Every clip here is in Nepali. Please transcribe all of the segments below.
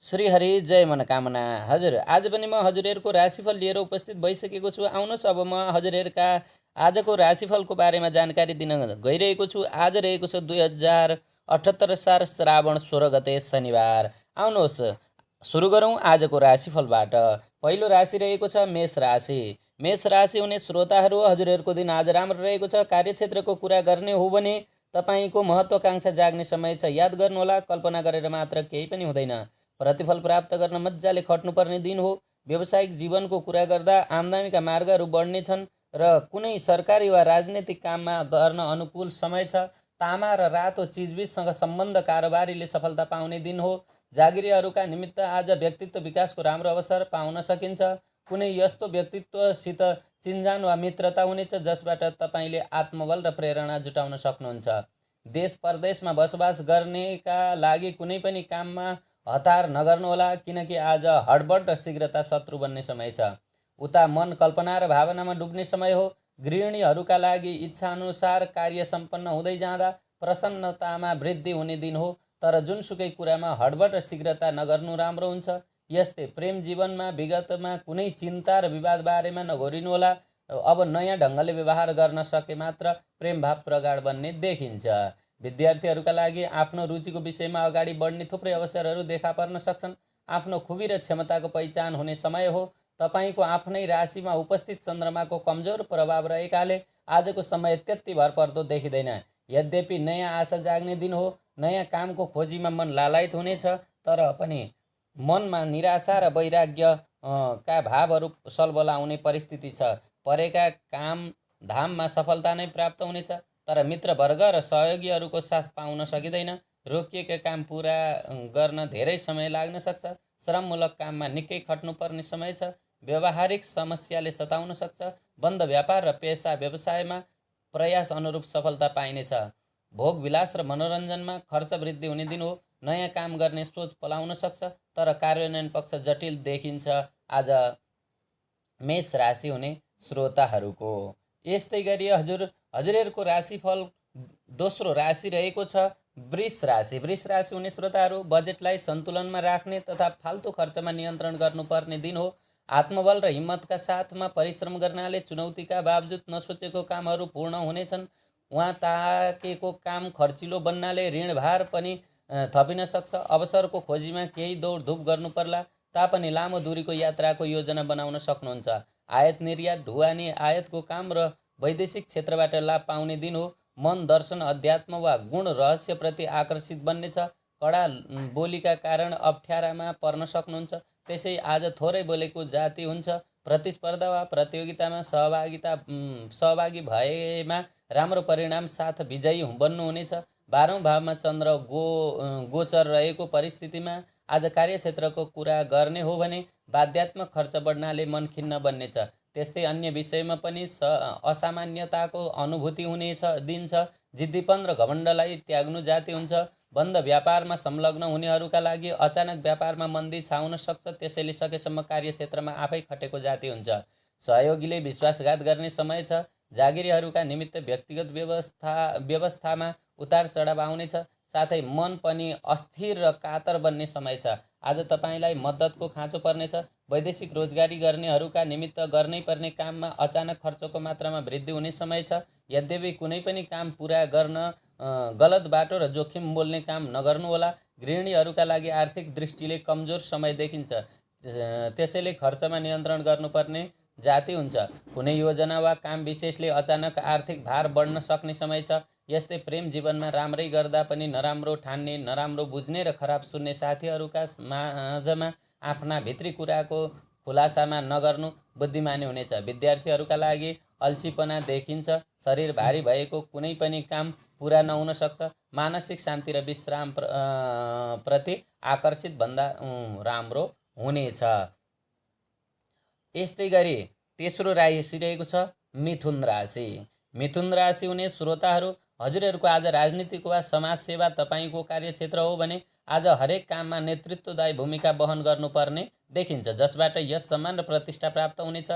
श्रीहरि जय मनोकामना। हजुर, आज पनि म हजुरहरूको राशिफल लिएर उपस्थित भइसकेको छु। आउनुहोस् अब म हजुरहरूका आजको राशिफलको बारेमा जानकारी दिन गइरहेको छु। आज रहेको छ 2078 साल श्रावण 16 गते शनिबार। आउनुहोस् सुरु गरौँ आजको राशिफलबाट। पहिलो राशि रहेको छ मेष राशि। मेष राशि हुने श्रोताहरू, हजुरहरूको दिन आज राम्रो रहेको छ। कार्यक्षेत्रको कुरा गर्ने हो भने तपाईँको महत्त्वाकांक्षा जाग्ने समय छ। याद गर्नुहोला, कल्पना गरेर मात्र केही पनि हुँदैन। प्रतिफल प्राप्त गर्न मजाले खट्नुपर्ने दिन हो। व्यावसायिक जीवनको कुरा गर्दा आम्दानीका मार्गहरू बढ्नेछन् र कुनै सरकारी वा राजनैतिक काममा गर्न अनुकूल समय छ। तामा र रातो चिजबिजसँग सम्बन्ध कारोबारीले सफलता पाउने दिन हो। जागिरीहरूका निमित्त आज व्यक्तित्व विकासको राम्रो अवसर पाउन सकिन्छ। कुनै यस्तो व्यक्तित्वसित चिन्जान वा मित्रता हुनेछ जसबाट तपाईँले आत्मबल र प्रेरणा जुटाउन सक्नुहुन्छ। देश परदेशमा बसोबास गर्नेका लागि कुनै पनि काममा हतार नगर्नुहोला, किनकि आज हडबड र शीघ्रता शत्रु बन्ने समय छ। उता मन कल्पना र भावनामा डुब्ने समय हो। गृहिणीहरूका लागि इच्छाअनुसार कार्य सम्पन्न हुँदै जाँदा प्रसन्नतामा वृद्धि हुने दिन हो। तर जुनसुकै कुरामा हडबड र शीघ्रता नगर्नु राम्रो हुन्छ। यस्तै प्रेम जीवनमा विगतमा कुनै चिन्ता र विवाद बारेमा नघोरिनुहोला। अब नयाँ ढङ्गले व्यवहार गर्न सके मात्र प्रेम भाव प्रगाढ बन्ने देखिन्छ। विद्यार्थीहरूका लागि आफ्नो रुचिको विषयमा अगाडि बढ्ने थुप्रै अवसरहरू देखा पर्न सक्छन्। आफ्नो खुबी र क्षमताको पहिचान हुने समय हो। तपाईँको आफ्नै राशिमा उपस्थित चन्द्रमाको कमजोर प्रभाव रहेकाले आजको समय त्यति भरपर्दो देखिँदैन। यद्यपि नयाँ आशा जाग्ने दिन हो। नयाँ कामको खोजीमा मन लालायित हुनेछ, तर पनि मनमा निराशा र वैराग्य का भावहरू सलबलाउने परिस्थिति छ। परेका काम धाममा सफलता नै प्राप्त हुनेछ, तर मित्रवर्ग र सहयोगीहरूको साथ पाउन सकिँदैन। रोकिएका काम पुरा गर्न धेरै समय लाग्न सक्छ। श्रममूलक काममा निकै खट्नुपर्ने समय छ। व्यावहारिक समस्याले सताउन सक्छ। बन्द व्यापार र पेसा व्यवसायमा प्रयास अनुरूप सफलता पाइनेछ। भोगविलास र मनोरञ्जनमा खर्च वृद्धि हुने दिन हो। नयाँ काम गर्ने सोच पलाउन सक्छ, तर कार्यान्वयन पक्ष जटिल देखिन्छ आज मेष राशि हुने श्रोताहरूको। यस्तै गरी हजुरहरूको राशिफल दोस्रो राशि रहेको छ वृष राशि। वृष राशि हुने श्रोताहरू, बजेटलाई सन्तुलनमा राख्ने तथा फाल्तु खर्चमा नियन्त्रण गर्नुपर्ने दिन हो। आत्मबल र हिम्मतका साथमा परिश्रम गर्नाले चुनौतीका बावजुद नसोचेको कामहरू पूर्ण हुनेछन्। उहाँ ताकेको काम खर्चिलो बन्नाले ऋणभार पनि थपिन सक्छ। अवसरको खोजीमा केही दौडधुप गर्नु पर्ला तापनि लामो दूरीको यात्राको योजना बनाउन सक्नुहुन्छ। आयात निर्यात, ढुवानी आयातको काम र वैदेशिक क्षेत्रबाट लाभ पाउने दिन हो। मन, दर्शन, अध्यात्म वा गुण रहस्यप्रति आकर्षित बन्नेछ। कडा बोलीका कारण अप्ठ्यारामा पर्न सक्नुहुन्छ। त्यसै आज थोरै बोलेको जाति हुन्छ। प्रतिस्पर्धा वा प्रतियोगितामा सहभागी भएमा राम्रो परिणाम साथ विजयी बन्नुहुनेछ। 12औं भावमा चन्द्र गोचर रहेको परिस्थितिमा आज कार्यक्षेत्रको कुरा गर्ने हो भने बाध्यात्मक खर्च बढ्नाले मन खिन्न बन्नेछ। त्यस्तै अन्य विषयमा पनि असामान्यताको अनुभूति हुनेछ दिन छ। जिद्दीपन र घमण्डलाई त्याग्नु जाति हुन्छ। बन्द व्यापारमा संलग्न हुनेहरूका लागि अचानक व्यापारमा मन्दी छाउन सक्छ। त्यसैले सकेसम्म कार्यक्षेत्रमा आफै खटेको जाति हुन्छ। सहयोगीले विश्वासघात गर्ने समय छ। जागिरीहरूका निमित्त व्यक्तिगत व्यवस्थामा उतार चढाव आउनेछ। साथै मन पनि अस्थिर र कातर बन्ने समय छ। आज तपाईँलाई मद्दतको खाँचो पर्नेछ। वैदेशिक रोजगारी गर्नेहरूका निमित्त गर्नै पर्ने काममा अचानक खर्चको मात्रामा वृद्धि हुने समय छ। यद्यपि कुनै पनि काम पुरा गर्न गलत बाटो र जोखिम बोल्ने काम नगर्नुहोला। गृहिणीहरूका लागि आर्थिक दृष्टिले कमजोर समय देखिन्छ। त्यसैले खर्चमा नियन्त्रण गर्नुपर्ने जाति हुन्छ। कुनै योजना वा काम विशेषले अचानक आर्थिक भार बढ्न सक्ने समय छ। यस्तै प्रेम जीवनमा राम्रै गर्दा पनि नराम्रो ठान्ने, नराम्रो बुझ्ने र खराब सुन्ने साथीहरूका माझमा आफ्ना भित्री कुराको खुलासामा नगर्नु बुद्धिमानी हुनेछ। विद्यार्थीहरूका लागि अल्छीपना देखिन्छ। शरीर भारी भएको कुनै पनि काम पुरा नहुन सक्छ। मानसिक शान्ति र विश्राम प्रति आकर्षित भन्दा राम्रो हुनेछ। यस्तै गरी तेस्रो राशि रहेको छ मिथुन राशि। मिथुन राशि हुने श्रोताहरू, हजुरहरूको आज राजनीतिक वा समाजसेवा तपाईँको कार्यक्षेत्र हो भने आज हरेक काममा नेतृत्वदायी भूमिका वहन गर्नुपर्ने देखिन्छ, जसबाट यश, सम्मान र प्रतिष्ठा प्राप्त हुनेछ।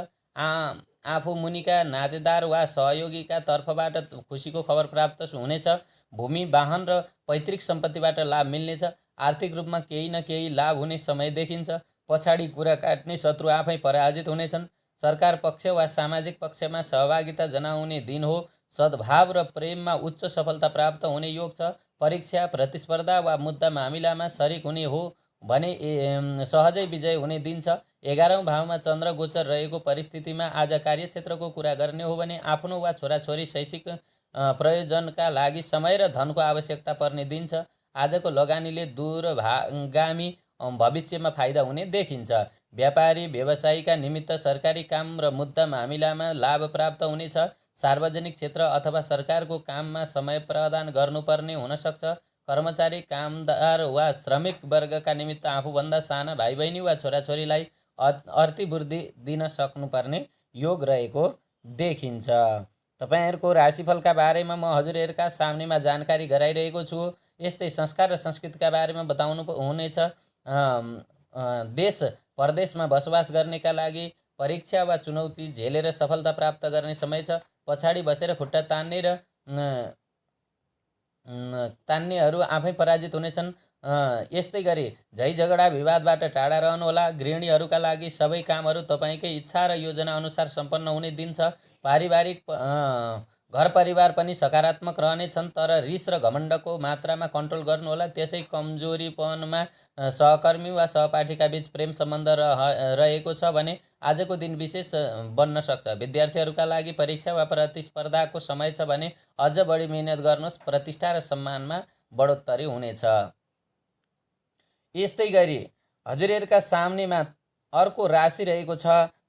आफू मुनिका नातेदार वा सहयोगीका तर्फबाट खुसीको खबर प्राप्त हुनेछ। भूमि, वाहन र पैतृक सम्पत्तिबाट लाभ मिल्नेछ। आर्थिक रूपमा केही न केही लाभ हुने समय देखिन्छ। पछाडि कुरा काट्ने शत्रु आफै पराजित हुनेछन्। सरकार पक्ष वा सामाजिक पक्षमा सहभागिता जनाउने दिन हो। सद्भाव र प्रेममा उच्च सफलता प्राप्त हुने योग छ। परीक्षा, प्रतिस्पर्धा वा मुद्दा मामिलामा सरिक हुने हो भने सहजै विजय हुने दिन छ। 11औं भावमा चन्द्र गोचर रहेको परिस्थितिमा आज कार्यक्षेत्रको कुरा गर्ने हो भने आफ्नो वा छोराछोरी शैक्षिक प्रयोजनका लागि समय र धनको आवश्यकता पर्ने दिन छ। आजको लगानीले दूरगामी भविष्यमा फाइदा हुने देखिन्छ। व्यापारी व्यवसायीका निमित्त सरकारी काम र मुद्दा मामिलामा लाभ प्राप्त हुनेछ। सार्वजनिक क्षेत्र अथवा सरकारको काममा समय प्रदान गर्नुपर्ने हुन सक्छ। कर्मचारी, कामदार वा श्रमिक वर्गका निमित्त आफूभन्दा साना भाइ बहिनी वा छोराछोरीलाई अर्थवृद्धि दिन सक्नुपर्ने योग रहेको देखिन्छ। तपाईहरुको राशिफलका बारेमा म हजुरहरुका सामनेमा जानकारी गराइरहेको छु। यस्तै संस्कार र संस्कृतिका बारेमा बताउनु हुनेछ। देश परदेशमा बसोबास गर्नेका लागि परीक्षा वा चुनौती झेलेर सफलता प्राप्त गर्ने समय छ। पछाडि बसेर खुट्टा तान्नेहरू आफै पराजित हुनेछन्। यस्तै गरी झै झगडा विवादबाट टाढा रहनुहोला। गृहिणीहरूका लागि सबै कामहरू तपाईँकै इच्छा र योजना अनुसार सम्पन्न हुने दिन छ। पारिवारिक घर परिवार पनि सकारात्मक रहनेछन्, तर रिस र घमण्डको मात्रामा कन्ट्रोल गर्नुहोला। त्यसै कमजोरीपनमा सहकर्मी वा सहपाठीका बीच प्रेम सम्बन्ध रहेको छ भने आजको दिन विशेष बन्न सक्छ। विद्यार्थीहरूका लागि परीक्षा वा प्रतिस्पर्धाको समय छ भने अझ बढी मेहनत गर्नुहोस्, प्रतिष्ठा र सम्मानमा बढोत्तरी हुनेछ। यस्तै गरी हजुरहरुका सामनेमा अर्को राशि रहेको छ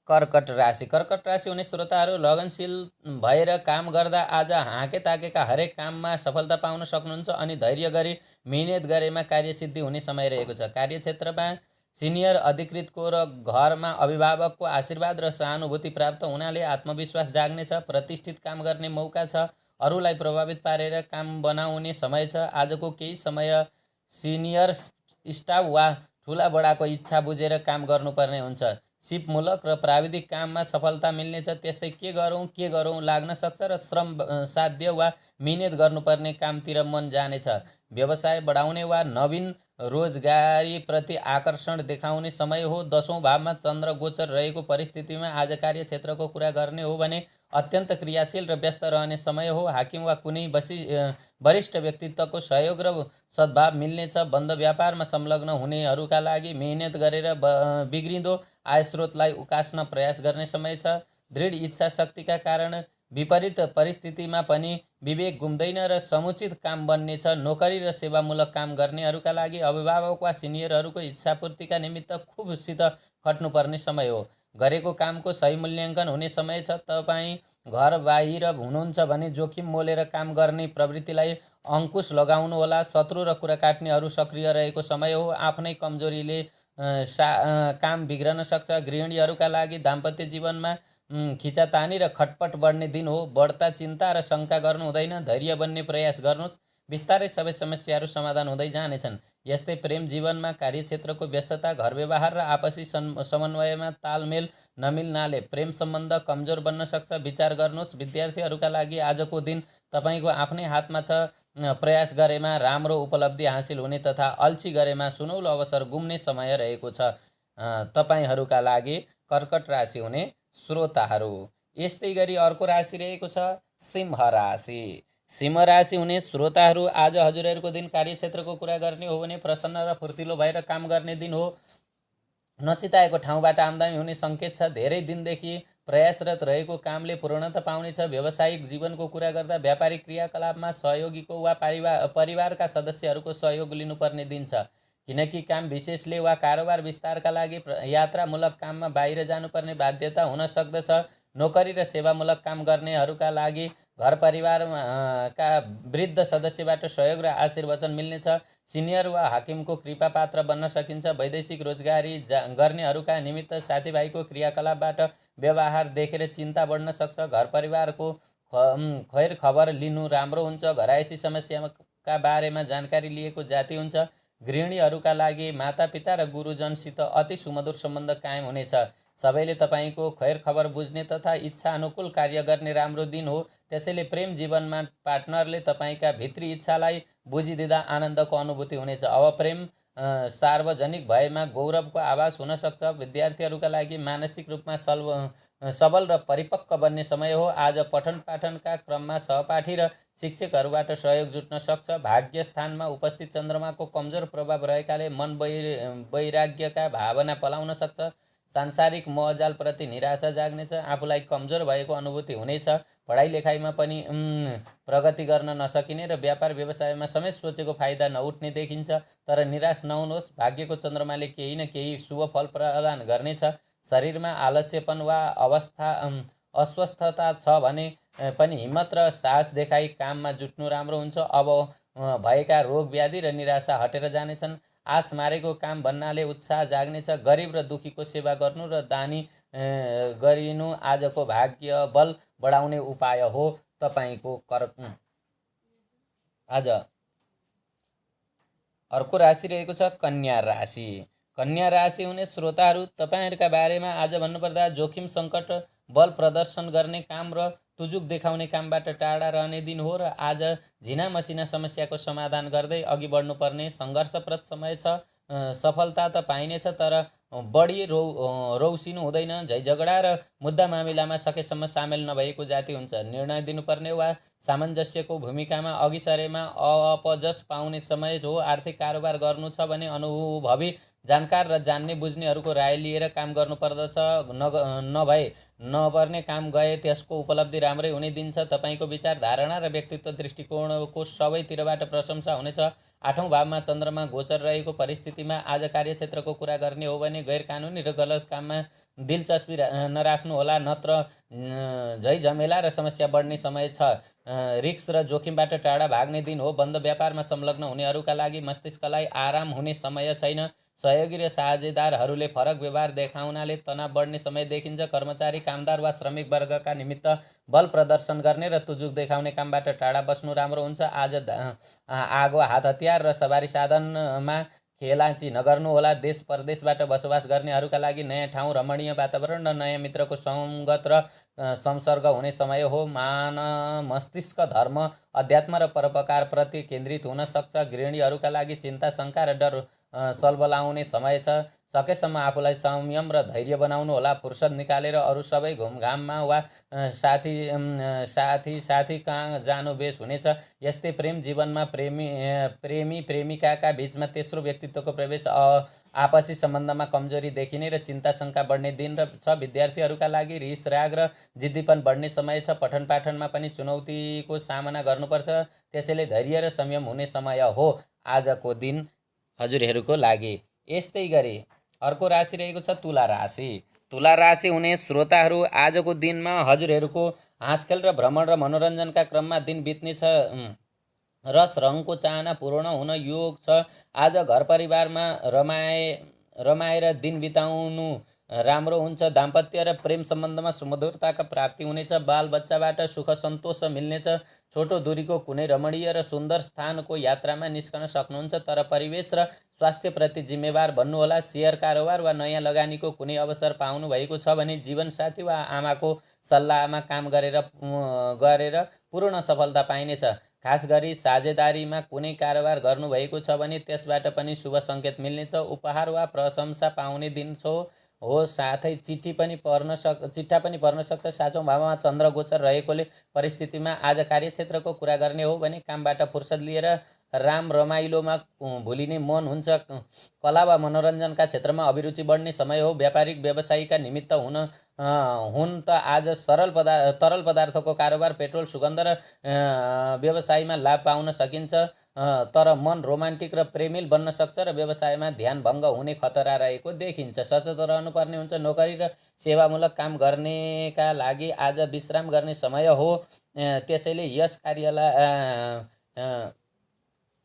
कर्कट राशि। कर्कट राशि हुने श्रोताहरू लगनशील भएर काम गर्दा आज हाँके ताकेका हरेक काममा सफलता पाउन सक्नुहुन्छ अनि धैर्य गरी मेहनत गरेमा कार्यसिद्धि हुने समय रहेको छ। कार्यक्षेत्रमा सिनियर अधिकृतको र घरमा अभिभावकको आशीर्वाद र सहानुभूति प्राप्त हुनाले आत्मविश्वास जाग्नेछ। प्रतिष्ठित काम गर्ने मौका छ। अरूलाई प्रभावित पारेर काम बनाउने समय छ। आजको केही समय सिनियर स्टाफ वा ठुला बडाको इच्छा बुझेर काम गर्नुपर्ने हुन्छ। सिपमूलक र प्राविधिक काममा सफलता मिल्नेछ। त्यस्तै के गरौँ लाग्न सक्छ र श्रम साध्य वा मेहनत गर्नुपर्ने कामतिर मन जानेछ। व्यवसाय बढाउने वा नवीन रोजगारीप्रति आकर्षण देखाउने समय हो। 10औं भावमा चन्द्र गोचर रहेको परिस्थितिमा आज कार्यक्षेत्रको कुरा गर्ने हो भने अत्यन्त क्रियाशील र व्यस्त रहने समय हो। हाकिम वा कुनै वरिष्ठ व्यक्तित्वको सहयोग र सद्भाव मिल्नेछ। बन्द व्यापारमा संलग्न हुनेहरूका लागि मेहनत गरेर बिग्रिँदो आय स्रोतलाई उकास्न प्रयास गर्ने समय छ। दृढ इच्छा शक्तिका कारण विपरीत परिस्थितिमा पनि विवेक गुम्दैन र समुचित काम बन्नेछ। नोकरी र सेवामूलक काम गर्नेहरूका लागि अभिभावक वा सिनियरहरूको इच्छापूर्तिका निमित्त खुबसित खट्नुपर्ने समय हो। गरेको कामको सही मूल्याङ्कन हुने समय छ। तपाईँ घर बाहिर हुनुहुन्छ भने जोखिम मोलेर काम गर्ने प्रवृत्तिलाई अङ्कुश लगाउनुहोला। शत्रु र कुरा काट्नेहरू सक्रिय रहेको समय हो। आफ्नै कमजोरीले काम बिग्रन सक्छ। गृहिणीहरूका लागि दाम्पत्य जीवनमा खिचातानी र खटपट बढ्ने दिन हो। बढ्ता चिन्ता र शङ्का गर्नु हुँदैन। धैर्य बन्ने प्रयास गर्नुहोस्। बिस्तारै सबै समस्याहरू समाधान हुँदै जानेछन्। यस्तै प्रेम जीवनमा कार्यक्षेत्रको व्यस्तता, घर व्यवहार र आपसी समन्वयमा तालमेल नमिल्नाले प्रेम सम्बन्ध कमजोर बन्न सक्छ। विचार गर्नुहोस्। विद्यार्थीहरूका लागि आजको दिन तपाईँको आफ्नै हातमा छ। प्रयास गरेमा राम्रो उपलब्धि हासिल हुने तथा अल्छी गरेमा सुनौलो अवसर गुम्ने समय रहेको छ तपाईँहरूका लागि कर्कट राशि हुने श्रोताहरू। यस्तै गरी अर्को राशि रहेको छ सिंह राशि। सिंह राशि हुने श्रोताहरू आज हजुरहरूको दिन कार्यक्षेत्रको कुरा गर्ने हो भने प्रसन्न र फुर्तिलो भएर काम गर्ने दिन हो। नचिताएको ठाउँबाट आम्दानी हुने सङ्केत छ। धेरै दिनदेखि प्रयासरत रहेको कामले पूर्णता पाउनेछ। व्यावसायिक जीवनको कुरा गर्दा व्यापारिक क्रियाकलापमा सहयोगीको वा परिवारका सदस्यहरूको सहयोग लिनुपर्ने दिन छ। किनकि काम विशेषले वा कारोबार विस्तारका लागि यात्रामूलक काममा बाहिर जानुपर्ने बाध्यता हुन सक्दछ। नोकरी र सेवामूलक काम गर्नेहरूका लागि घर परिवारका वृद्ध सदस्यबाट सहयोग र आशीर्वचन मिल्नेछ। सिनियर वा हाकिमको कृपा पात्र बन्न सकिन्छ। वैदेशिक रोजगारी गर्नेहरूका निमित्त साथीभाइको क्रियाकलापबाट व्यवहार देखेर चिन्ता बढ्न सक्छ। घर परिवारको खैर खबर लिनु राम्रो हुन्छ। घरायसी समस्याका बारेमा जानकारी लिएको जाति हुन्छ। गृहिणीहरूका लागि मातापिता र गुरुजनसित अति सुमधुर सम्बन्ध कायम हुनेछ। सबैले तपाईँको खैर खबर बुझ्ने तथा इच्छा अनुकूल कार्य गर्ने राम्रो दिन हो। त्यसैले प्रेम जीवनमा पार्टनरले तपाईँका भित्री इच्छालाई बुझिदिँदा आनन्दको अनुभूति हुनेछ। अब प्रेम सार्वजनिक भएमा गौरवको आभास हुन सक्छ। विद्यार्थीहरूका लागि मानसिक रूपमा सबल र परिपक्व बन्ने समय हो। आज पठन पाठनका क्रममा सहपाठी र शिक्षकहरूबाट सहयोग जुट्न सक्छ। भाग्य स्थानमा उपस्थित चन्द्रमाको कमजोर प्रभाव रहेकाले मन वैराग्यका भावना पलाउन सक्छ। सांसारिक मोहजालप्रति निराशा जाग्नेछ। आफूलाई कमजोर भएको अनुभूति हुनेछ। पढाइ लेखाइमा पनि प्रगति गर्न नसकिने र व्यापार व्यवसायमा समेत सोचेको फाइदा नउठ्ने देखिन्छ। तर निराश नहुनुहोस्, भाग्यको चन्द्रमाले केही न केही शुभ फल प्रदान गर्नेछ। शरीरमा आलस्यपन वा अस्वस्थता छ भने पनि हिम्मत र साहस देखाई काममा जुट्नु राम्रो हुन्छ। अब भएका रोग व्याधि र निराशा हटेर जानेछन्। आश मारेको काम भन्नाले उत्साह जाग्नेछ। गरिब र दुखीको सेवा गर्नु र दानी गरिनु आजको भाग्य बल बढाउने उपाय हो। तपाईको आज अर्को राशि रहेको छ कन्या राशि। कन्या राशि हुने श्रोताहरू, तपाईहरूका बारेमा आज भन्नुपर्दा जोखिम सङ्कट बल प्रदर्शन गर्ने काम र तुजुक देखाउने कामबाट टाढा रहने दिन हो र आज झिना मसिना समस्याको समाधान गर्दै अघि बढ्नुपर्ने सङ्घर्षप्रद समय छ। सफलता त पाइनेछ, तर बढी रौसिनु हुँदैन। झैझगडा र मुद्दा मामिलामा सकेसम्म सामेल नभएको जाति हुन्छ। निर्णय दिनुपर्ने वा सामञ्जस्यको भूमिकामा अघि सरेमा अपजस पाउने समय हो। आर्थिक कारोबार गर्नु छ भने अनुभवी जानकार र जान्ने बुझ्नेहरूको राय लिएर काम गर्नुपर्दछ। नभए नपर्ने काम गए त्यसको उपलब्धि राम्रै हुने दिन छ। तपाईँको विचार धारणा र व्यक्तित्व दृष्टिकोणको सबैतिरबाट प्रशंसा हुनेछ। 8औं भावमा चन्द्रमा गोचर रहेको परिस्थितिमा आज कार्यक्षेत्रको कुरा गर्ने हो भने गैर कानुनी र गलत काममा दिलचस्पी नराख्नुहोला, नत्र झैझमेला र समस्या बढ्ने समय छ। रिस्क र जोखिमबाट टाढा भाग्ने दिन हो। बन्द व्यापारमा संलग्न हुनेहरूका लागि मस्तिष्कलाई आराम हुने समय छैन। सहयोगी र साझेदारहरूले फरक व्यवहार देखाउनाले तनाव बढ्ने समय देखिन्छ। कर्मचारी, कामदार वा श्रमिक वर्गका निमित्त बल प्रदर्शन गर्ने र तुजुक देखाउने कामबाट टाढा बस्नु राम्रो हुन्छ। आज आगो, हात हतियार र सवारी साधनमा खेलाँची नगर्नुहोला। देश परदेशबाट बसोबास गर्नेहरूका लागि नयाँ ठाउँ, रमणीय वातावरण र नयाँ मित्रको सङ्गत र संसर्ग हुने समय हो। मस्तिष्क धर्म, अध्यात्म र परोपकारप्रति केन्द्रित हुन सक्छ। गृहिणीहरूका लागि चिन्ता, शङ्का र डर सल्बलाउने समय छ। सकेसम्म आफूलाई संयम र धैर्य बनाउनु होला। फुर्सद निकालेर अरू सबै घुमघाममा वा साथी कहाँ जानु बेस हुनेछ। यस्तै प्रेम जीवनमा प्रेमी प्रेमिकाका बीचमा तेस्रो व्यक्तित्वको प्रवेश आपसी सम्बन्धमा कमजोरी देखिने र चिन्ता शङ्का बढ्ने दिन छ। विद्यार्थीहरूका लागि रिस राग र जिद्दीपन बढ्ने समय छ। पठन पाठनमा पनि चुनौतीको सामना गर्नुपर्छ, त्यसैले धैर्य र संयम हुने समय हो आजको दिन हजुरहरूको लागि। यस्तै गरी अर्को राशि रहेको छ तुला राशि। तुला राशि हुने श्रोताहरू, आजको दिनमा हजुरहरूको हाँसखेल र भ्रमण र मनोरञ्जनका क्रममा दिन बित्नेछ। रस रङको चाहना पूर्ण हुन योग छ। आज घर परिवारमा रमाएर दिन बिताउनु राम्रो हुन्छ। दाम्पत्य र प्रेम सम्बन्धमा सुमधुरताका प्राप्ति हुनेछ। बाल बच्चाबाट सुख सन्तोष मिल्नेछ। छोटो दूरीको कुनै रमणीय र सुन्दर स्थानको यात्रामा निस्कन सक्नुहुन्छ, तर परिवेश र स्वास्थ्यप्रति जिम्मेवार बन्नुहोला। सेयर कारोबार वा नयाँ लगानीको कुनै अवसर पाउनु भएको छ भने जीवनसाथी वा आमाको सल्लाहमा काम गरेर पूर्ण सफलता पाइनेछ। खास गरी साझेदारीमा कुनै कारोबार गर्नुभएको छ भने त्यसबाट पनि शुभ सङ्केत मिल्नेछ। उपहार वा प्रशंसा पाउने दिन हो। साथै चिट्ठा पनि पर्न सक्छ। 7औं भावमा चन्द्र गोचर रहेकोले परिस्थितिमा आज कार्यक्षेत्रको कुरा गर्ने हो भने कामबाट फुर्सद लिएर राम रमाइलोमा भुलिने मन हुन्छ। कला वा मनोरञ्जनका क्षेत्रमा अभिरुचि बढ्ने समय हो। व्यापारिक व्यवसायीका निमित्त हुन त आज तरल पदार्थको कारोबार, पेट्रोल, सुगन्ध र व्यवसायमा लाभ पाउन सकिन्छ, तर मन रोमान्टिक र प्रेमिल बन्न सक्छ र व्यवसायमा ध्यान भङ्ग हुने खतरा रहेको देखिन्छ। सचेत रहनुपर्ने हुन्छ। नोकरी र सेवामूलक काम गर्नेका लागि आज विश्राम गर्ने समय हो। त्यसैले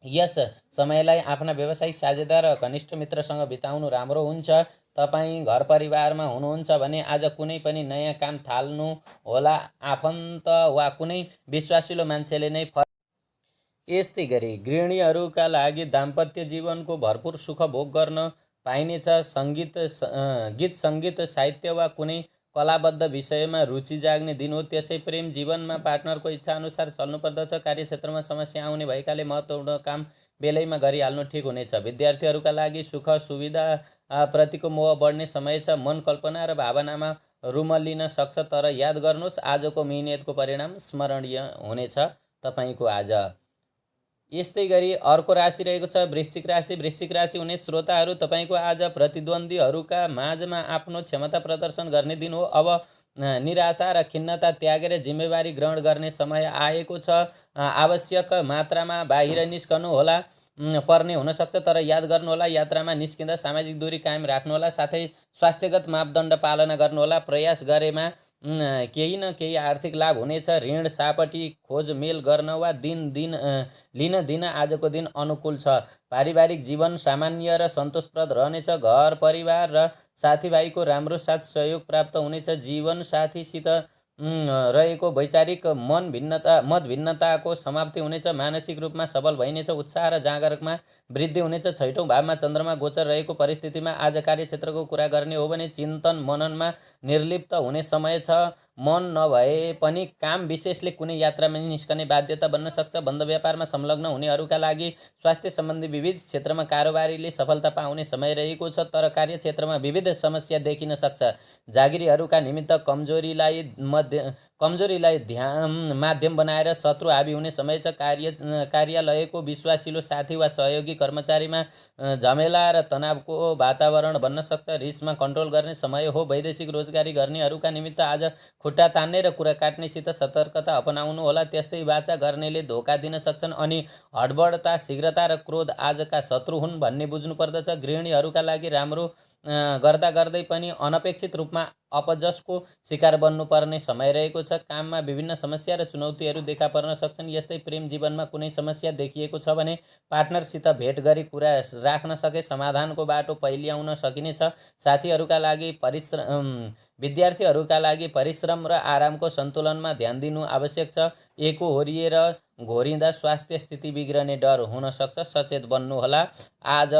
यस समयलाई आफ्ना व्यवसायिक साझेदार र घनिष्ठ मित्रसँग बिताउनु राम्रो हुन्छ। तपाईँ घर परिवारमा हुनुहुन्छ भने आज कुनै पनि नयाँ काम थाल्नु होला। आफन्त वा कुनै विश्वासिलो मान्छेले नै यस्तै गरी गृहिणीहरूका लागि दाम्पत्य जीवनको भरपुर सुख भोग गर्न पाइनेछ। गीत सङ्गीत, साहित्य वा कुनै कलाबद्ध विषयमा रुचि जाग्ने दिन हो। त्यसै प्रेम जीवनमा पार्टनरको इच्छा अनुसार चल्नुपर्दछ। कार्यक्षेत्रमा समस्या आउने भएकाले महत्त्वपूर्ण काम बेलैमा गरिहाल्नु ठिक हुनेछ। विद्यार्थीहरूका लागि सुख सुविधा प्रतिको मोह बढ्ने समय छ। मन कल्पना र भावनामा रुमल्लिन सक्छ, तर याद गर्नुहोस् आजको मिहिनेतको परिणाम स्मरणीय हुनेछ तपाईँको आज। यस्तै गरी अर्को राशि रहेको छ वृश्चिक राशि। वृश्चिक राशि हुने श्रोताहरू, तपाईँको आज प्रतिद्वन्द्वीहरूका माझमा आफ्नो क्षमता प्रदर्शन गर्ने दिन हो। अब निराशा र खिन्नता त्यागेर जिम्मेवारी ग्रहण गर्ने समय आएको छ। आवश्यक मात्रामा बाहिर निस्कनु होला पर्ने हुनसक्छ, तर याद गर्नुहोला यात्रामा निस्किँदा सामाजिक दूरी कायम राख्नुहोला, साथै स्वास्थ्यगत मापदण्ड पालना गर्नुहोला। प्रयास गरेमा केही न केही आर्थिक लाभ हुनेछ। ऋण सापटी खोज मेल गर्न वा लिन दिन आजको दिन अनुकूल छ। पारिवारिक जीवन सामान्य र सन्तोषप्रद रहनेछ। घर परिवार र साथीभाइको राम्रो साथ सहयोग प्राप्त हुनेछ। जीवनसाथीसित रहेको वैचारिक मतभिन्नताको समाप्ति हुनेछ। मानसिक रूपमा सबल भइनेछ। उत्साह र जागरकमा वृद्धि हुनेछ। 6औं भावमा चन्द्रमा गोचर रहेको परिस्थितिमा आज कार्यक्षेत्रको कुरा गर्ने हो भने चिन्तन मननमा निर्लिप्त हुने समय छ। मन नभए पनि काम विशेषले कुनै यात्रामा निस्कने बाध्यता बन्न सक्छ। बन्द व्यापारमा संलग्न हुनेहरूका लागि स्वास्थ्य सम्बन्धी विविध क्षेत्रमा कारोबारीले सफलता पाउने समय रहेको छ, तर कार्यक्षेत्रमा विविध समस्या देखिन सक्छ। जागिरीहरूका निमित्त कमजोरीलाई माध्यम बनाएर शत्रु हावी हुने समय छ। कार्यालयको विश्वासिलो साथी वा सहयोगी कर्मचारीमा झमेला र तनावको वातावरण बन्न सक्छ। रिसमा कन्ट्रोल गर्ने समय हो। वैदेशिक रोजगारी गर्नेहरूका निमित्त आज खुट्टा तान्ने र कुरा काट्नेसित सतर्कता अपनाउनु होला। त्यस्तै वाचा गर्नेले धोका दिन सक्छन् अनि हडबडता, शीघ्रता र क्रोध आजका शत्रु हुन् भन्ने बुझ्नु पर्दछ। गृहिणीहरूका लागि राम्रो गर्दा गर्दै पनि अनपेक्षित रूपमा अपजसको शिकार बन्नुपर्ने समय रहेको छ। काममा विभिन्न समस्या र चुनौतीहरू देखा पर्न सक्छन्। यस्तै प्रेम जीवनमा कुनै समस्या देखिएको छ भने पार्टनरसित भेट गरी कुरा राख्न सके समाधानको बाटो पहिल्याउन सकिनेछ। साथीहरूका लागि विद्यार्थीहरूका लागि परिश्रम र आरामको सन्तुलनमा ध्यान दिनु आवश्यक छ। एकोहोरिएर घोरिँदा स्वास्थ्य स्थिति बिग्रने डर हुन सक्छ, सचेत बन्नुहोला आज।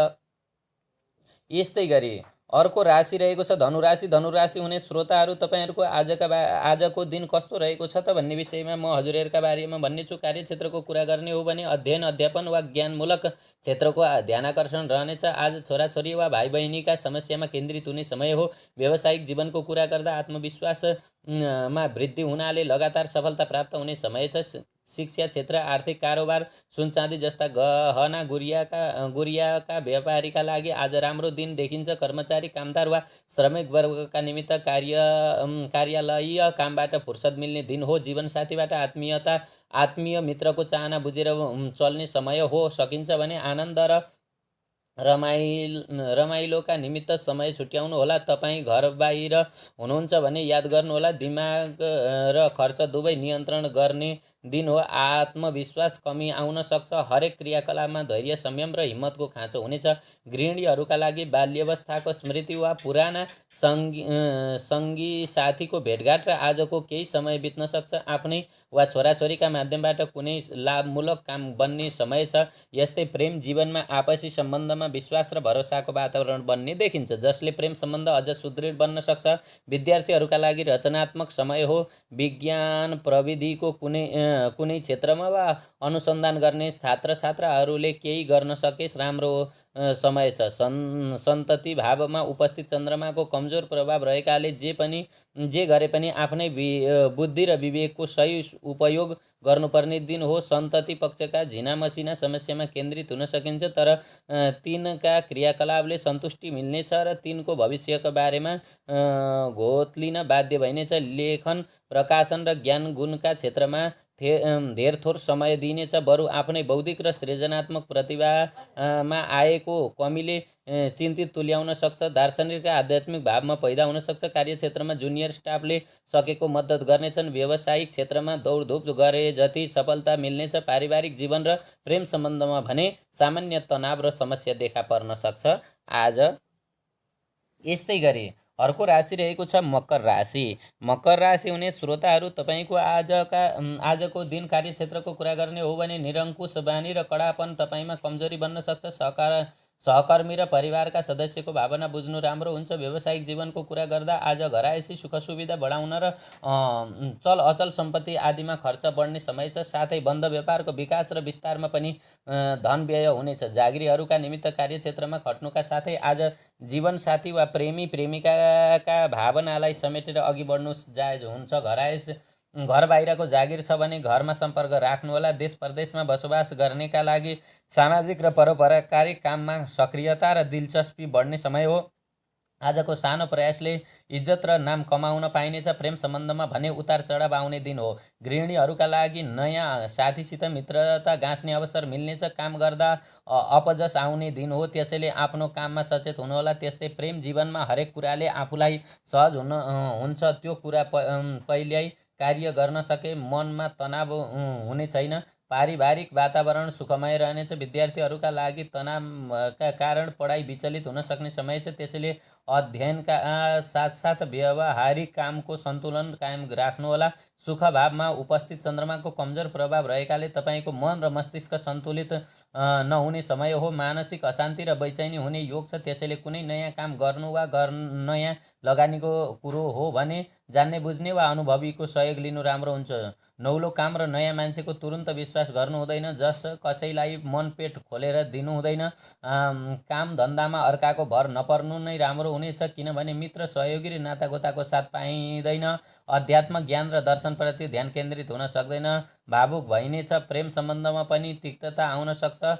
यस्तै गरी अर्को राशि रहेको छ धनुराशि। धनुराशि हुने श्रोताहरू, तपाईँहरूको आजको दिन कस्तो रहेको छ त भन्ने विषयमा म हजुरहरूका बारेमा भन्ने छु। कार्यक्षेत्रको कुरा गर्ने हो भने अध्ययन, अध्यापन वा ज्ञानमूलक क्षेत्रको ध्यानाकर्षण रहनेछ। आज छोराछोरी वा भाइ बहिनीका समस्यामा केन्द्रित हुने समय हो। व्यावसायिक जीवनको कुरा गर्दा आत्मविश्वासमा वृद्धि हुनाले लगातार सफलता प्राप्त हुने समय छ। शिक्षा क्षेत्र, आर्थिक कारोबार, सुनचाँदी जस्ता गहना गुरियाका व्यापारीका लागि आज राम्रो दिन देखिन्छ। कर्मचारी, कामदार वा श्रमिक वर्गका निमित्त कार्यालयीय कामबाट फुर्सद मिल्ने दिन हो। जीवनसाथीबाट आत्मीय मित्रको चाहना बुझेर चल्ने समय हो सकिन्छ भने आनन्द र रमाइलोका निमित्त समय छुट्याउनु होला। तपाईँ घर बाहिर हुनुहुन्छ भने याद गर्नुहोला दिमाग र खर्च दुवै नियन्त्रण गर्ने दिन हो। आत्मविश्वास कमी आउन सक्छ। हरेक क्रियाकलापमा धैर्य, संयम र हिम्मतको खाँचो हुनेछ। गृहिणीहरूका लागि बाल्यवस्थाको स्मृति वा पुराना सङ्गी साथीको भेटघाट र आजको केही समय बित्न सक्छ। आफ्नै वा छोराछोरीका माध्यमबाट कुनै लाभमूलक काम बन्ने समय छ। यस्तै प्रेम जीवनमा आपसी सम्बन्धमा विश्वास र भरोसाको वातावरण बन्ने देखिन्छ, जसले प्रेम सम्बन्ध अझ सुदृढ बन्न सक्छ। विद्यार्थीहरूका लागि रचनात्मक समय हो। विज्ञान प्रविधिको कुनै क्षेत्रमा वा अनुसन्धान गर्ने छात्रछात्राहरूले केही गर्न सकेस् राम्रो समय छ। सन्तति भावमा उपस्थित चन्द्रमाको कमजोर प्रभाव रहेकाले जे गरे पनि आफ्नै बुद्धि र विवेकको सही उपयोग गर्नुपर्ने दिन हो। सन्तति पक्षका झिनामसिना समस्यामा केन्द्रित हुन सकिन्छ, तर तिनका क्रियाकलापले सन्तुष्टि मिल्नेछ र तिनको भविष्यका बारेमा घोत्लिन बाध्य भइनेछ। लेखन, प्रकाशन र ज्ञान गुणका क्षेत्रमा धेरथोर समय दिइनेछ। बरु आफ्नै बौद्धिक र सृजनात्मक प्रतिभामा आएको कमीले चिन्तित तुल्याउन सक्छ। दार्शनिक र आध्यात्मिक भावमा पैदा हुन सक्छ। कार्यक्षेत्रमा जुनियर स्टाफले सकेको मद्दत गर्नेछन्। व्यावसायिक क्षेत्रमा दौडधुप गरे जति सफलता मिल्नेछ। पारिवारिक जीवन र प्रेम सम्बन्धमा भने सामान्य तनाव र समस्या देखा पर्न सक्छ आज। यस्तै गरी अर्को राशि रहेको छ मकर राशि। मकर राशि हुने श्रोताहरू, तपाईँको आजको दिन कार्यक्षेत्रको कुरा गर्ने हो भने निरङ्कुश बानी र कडापन तपाईँमा कमजोरी बन्न सक्छ। सहकर्मी र परिवारका सदस्यको भावना बुझ्नु राम्रो हुन्छ। व्यावसायिक जीवनको कुरा गर्दा आज घरायसी सुख सुविधा बढाउन र चल अचल सम्पत्ति आदिमा खर्च बढ्ने समय छ। साथै बन्द व्यापारको विकास र विस्तारमा पनि धन व्यय हुनेछ। जागिरीहरूका निमित्त कार्यक्षेत्रमा खट्नुका साथै आज जीवनसाथी वा प्रेमी प्रेमिकाका भावनालाई समेटेर अघि बढ्नु जायज हुन्छ। घर बाहिरको जागिर छ भने घरमा सम्पर्क राख्नुहोला। देश परदेशमा बसोबास गर्नेका लागि सामाजिक र परोपकारी काममा सक्रियता र दिलचस्पी बढ्ने समय हो। आजको सानो प्रयासले इज्जत र नाम कमाउन पाइनेछ। प्रेम सम्बन्धमा भने उतार चढाव आउने दिन हो। गृहिणीहरूका लागि नयाँ साथीसित मित्रता गाँस्ने अवसर मिल्नेछ। काम गर्दा अपजस आउने दिन हो, त्यसैले आफ्नो काममा सचेत हुनुहोला। त्यस्तै प्रेम जीवनमा हरेक कुराले आफूलाई सहज हुन्छ। त्यो कुरा पहिल्यै कार्य गर्न सके मनमा तनाव हुने छैन। पारिवारिक वातावरण सुखमय रहनेछ। विद्यार्थीहरूका लागि तनावका कारण पढाइ विचलित हुन सक्ने समय छ, त्यसैले अध्ययनका साथसाथ व्यावहारिक कामको सन्तुलन कायम राख्नुहोला। सुखभावमा उपस्थित चन्द्रमाको कमजोर प्रभाव रहेकाले तपाईँको मन र मस्तिष्क सन्तुलित नहुने समय हो। मानसिक अशान्ति र बेचैनी हुने योग छ, त्यसैले कुनै नयाँ काम गर्नु वा नयाँ लगानीको कुरो हो भने जान्ने बुझ्ने वा अनुभवीको सहयोग लिनु राम्रो हुन्छ। नौलो काम र नयाँ मान्छेको तुरुन्त विश्वास गर्नु हुँदैन। कसैलाई मनपेट खोलेर दिनु हुँदैन। काम धन्दामा अर्काको भर नपर्नु नै राम्रो हुनेछ, किनभने मित्र सहयोगी र नातागोताको साथ पाइँदैन। अध्यात्म ज्ञान र दर्शनप्रति ध्यान केन्द्रित हुन सक्दैन। भावुक भइनेछ। प्रेम सम्बन्धमा पनि तिक्तता आउन सक्छ।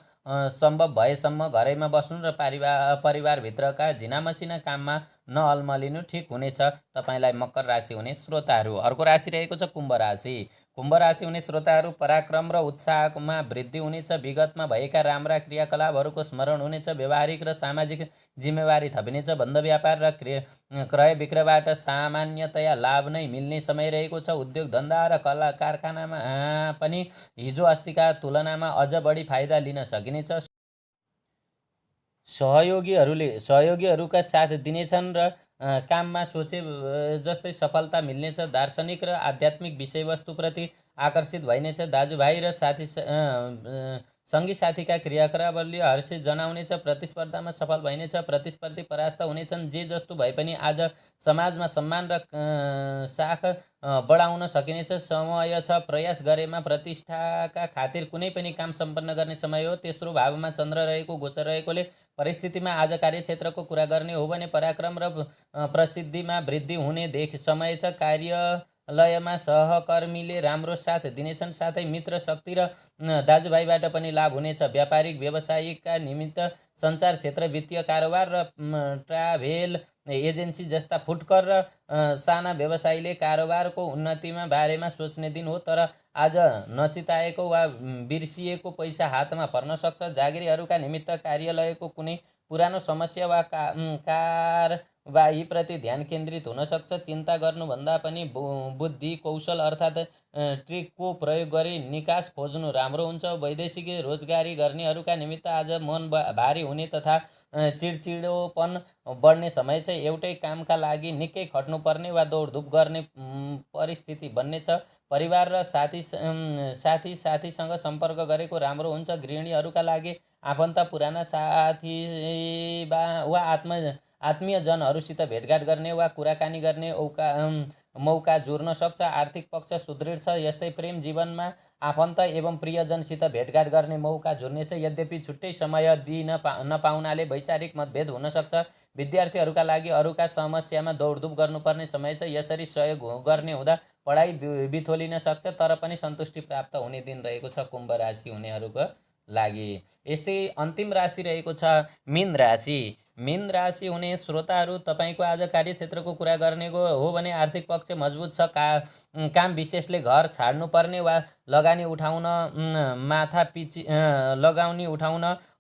सम्भव भएसम्म घरैमा बस्नु र परिवारभित्रका झिनामसिना काममा नअल्मलिनु ठिक हुनेछ। तपाईँलाई मकर राशि हुने श्रोताहरू। अर्को राशि रहेको छ कुम्भ राशि। कुम्भ राशि हुने श्रोताहरू पराक्रम र उत्साहमा वृद्धि हुनेछ। विगतमा भएका राम्रा क्रियाकलापहरूको स्मरण हुनेछ। व्यावहारिक र सामाजिक जिम्मेवारी थपिनेछ। बन्द व्यापार र क्रय विक्रयबाट सामान्यतया लाभ नै मिल्ने समय रहेको छ। उद्योग धन्दा र कारखानामा पनि हिजो अस्तिका तुलनामा अझ बढी फाइदा लिन सकिनेछ। सहयोगीहरूका साथ दिनेछन् र काममा सोचे जस्तै सफलता मिल्नेछ। दार्शनिक र आध्यात्मिक विषयवस्तुप्रति आकर्षित भइनेछ। दाजुभाइ र सङ्गी साथीका क्रियाकलापले हर्ष जनाउनेछ। प्रतिस्पर्धामा सफल भइनेछ। प्रतिस्पर्धी परास्त हुनेछन्। जे जस्तो भए पनि आज समाजमा सम्मान र साख बढाउन सकिनेछ समय छ। प्रयास गरेमा प्रतिष्ठाका खातिर कुनै पनि काम सम्पन्न गर्ने समय हो। तेस्रो भावमा चन्द्र रहेको गोचर रहेकोले परिस्थितिमा आज कार्यक्षेत्रको कुरा गर्ने हो भने पराक्रम र प्रसिद्धिमा वृद्धि हुने समय छ। कार्यालयमा सहकर्मीले राम्रो साथ दिनेछन्। साथै मित्र शक्ति र दाजुभाइबाट पनि लाभ हुनेछ। व्यापारिक व्यवसायिकका निमित्त सञ्चार क्षेत्र, वित्तीय कारोबार र ट्राभेल एजेन्सी जस्ता फुटकर र साना व्यवसायीले कारोबारको उन्नतिमा बारेमा सोच्ने दिन हो। तर आज नचिताएको वा बिर्सिएको पैसा हातमा पर्न सक्छ। जागिरीहरूका निमित्त कार्यालयको कुनै पुरानो समस्या वा कारबाहीप्रति ध्यान केन्द्रित हुन सक्छ। चिन्ता गर्नुभन्दा पनि बुद्धि कौशल अर्थात् ट्रिकको प्रयोग गरी निकास खोज्नु राम्रो हुन्छ। वैदेशिक रोजगारी गर्नेहरूका निमित्त आज मन भारी हुने तथा चिडचिडोपन बढ्ने समय छ। एउटै कामका लागि निकै खट्नुपर्ने वा दौडधुप गर्ने परिस्थिति बन्नेछ। परिवार र साथीसँग सम्पर्क गरेको राम्रो हुन्छ। गृहिणीहरूका लागि आफन्त पुराना साथी वा आत्मीयजनहरूसित भेटघाट गर्ने वा कुराकानी गर्ने मौका जुर्न सक्छ। आर्थिक पक्ष सुदृढ छ। यस्तै प्रेम जीवनमा आफन्त एवं प्रियजनसित भेटघाट गर्ने मौका जुर्नेछ। यद्यपि छुट्टै समय दिन नपाउनाले वैचारिक मतभेद हुन सक्छ। विद्यार्थीहरूका लागि अरूका समस्यामा दौडधुप गर्नुपर्ने समय छ। यसरी सहयोग गर्ने हुँदा पढाइ बिथोलिन सक्छ, तर पनि सन्तुष्टि प्राप्त हुने दिन रहेको छ कुम्भ राशि हुनेहरूको लागि। यस्तै अन्तिम राशि रहेको छ मीन राशि। मीन राशि हुने श्रोताहरू तपाईँको आज कार्यक्षेत्रको कुरा गर्ने हो भने आर्थिक पक्ष मजबुत छ। काम विशेषले घर छाड्नुपर्ने वा लगानी उठाउन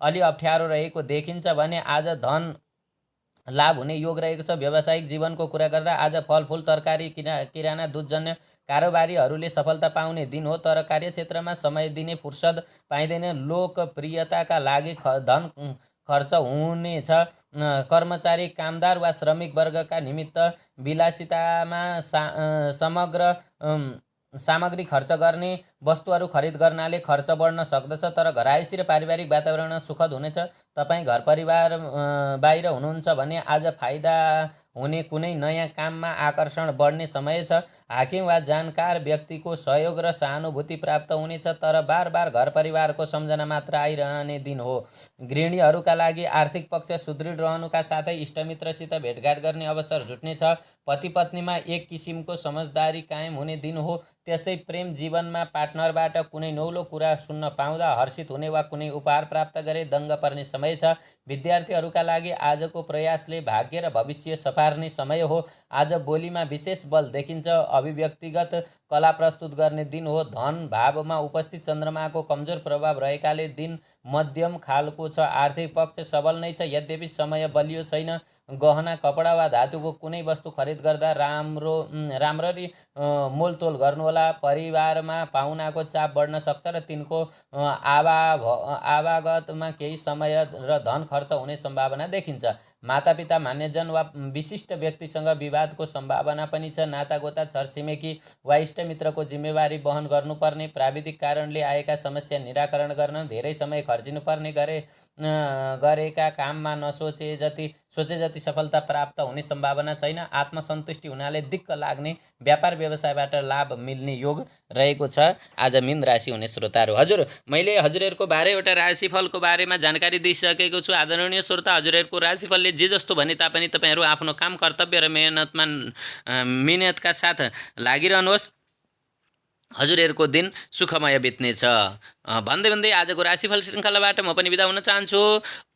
अलि अप्ठ्यारो रहेको देखिन्छ भने आज धन लाभ हुने योग रहेको छ। व्यावसायिक जीवनको कुरा गर्दा आज फलफुल, तरकारी, किराना, दुधजन्य कारोबारीहरूले सफलता पाउने दिन हो। तर कार्यक्षेत्रमा समय दिने फुर्सद पाइँदैन। लोकप्रियताका लागि धन खर्च हुनेछ। कर्मचारी, कामदार वा श्रमिक वर्गका निमित्त विलासितामा समग्र सामग्री खर्च गर्ने, वस्तुहरू खरिद गर्नाले खर्च बढ्न सक्दछ, तर घरायसी र पारिवारिक वातावरण सुखद हुनेछ। तपाईँ घर परिवार बाहिर हुनुहुन्छ भने आज फाइदा हुने कुनै नयाँ काममा आकर्षण बढ्ने समय छ। हाकिम वा जानकार व्यक्तिको सहयोग र सहानुभूति प्राप्त हुनेछ, तर बार बार घर परिवारको सम्झना मात्र आइरहने दिन हो। गृहिणीहरूका लागि आर्थिक पक्ष सुदृढ रहनुका साथै इष्टमित्रसित भेटघाट गर्ने अवसर जुट्नेछ। पति पत्नीमा एक किसिमको समझदारी कायम हुने दिन हो। त्यसै प्रेम जीवनमा पार्टनरबाट कुनै नौलो कुरा सुन्न पाउँदा हर्षित हुने वा कुनै उपहार प्राप्त गरे दङ्ग पर्ने समय छ। विद्यार्थीहरूका लागि आजको प्रयासले भाग्य र भविष्य सपार्ने समय हो। आज बोलीमा विशेष बल देखिन्छ। अभिव्यक्तिगत कला प्रस्तुत गर्ने दिन हो। धन भावमा उपस्थित चन्द्रमाको कमजोर प्रभाव रहेकाले दिन मध्यम खालको छ। आर्थिक पक्ष सबल नै छ, यद्यपि समय बलियो छैन। गहना, कपडा वा धातुको कुनै वस्तु खरिद गर्दा राम्ररी मोलतोल गर्नुहोला। परिवारमा पाहुनाको चाप बढ्न सक्छ र तिनको आवागतमा केही समय र धन खर्च हुने सम्भावना देखिन्छ। मातापिता, मान्यजन वा विशिष्ट व्यक्तिसँग विवादको सम्भावना पनि छ। नातागोता, छरछिमेकी वा इष्टमित्रको जिम्मेवारी वहन गर्नुपर्ने, प्राविधिक कारणले आएका समस्या निराकरण गर्न धेरै समय खर्चिनुपर्ने, गरेका काममा सोचे जति सफलता प्राप्त हुने सम्भावना छैन। आत्मसन्तुष्टि हुनाले दिक्क लाग्ने, व्यापार व्यवसायबाट लाभ मिल्ने योग रहेको छ आज मीन राशि हुने श्रोताहरू। हजुर, मैले हजुरहरूको 12वटा राशिफलको बारेमा जानकारी दिइसकेको छु। आदरणीय श्रोता, हजुरहरूको राशिफलले जे जस्तो भने तापनि तपाईँहरू आफ्नो काम, कर्तव्य र मेहनतका साथ लागिरहनुहोस्। हजुरहरूको दिन सुखमय बित्नेछ भन्दै आजको राशिफल श्रृङ्खलाबाट म पनि बिदा हुन चाहन्छु।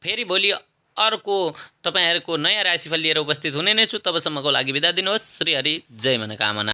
फेरि भोलि अर्को तपाईँहरूको नयाँ राशिफल लिएर उपस्थित हुने नै छु। तबसम्मको लागि बिदा दिनुहोस्। श्री हरि, जय मनोकामना।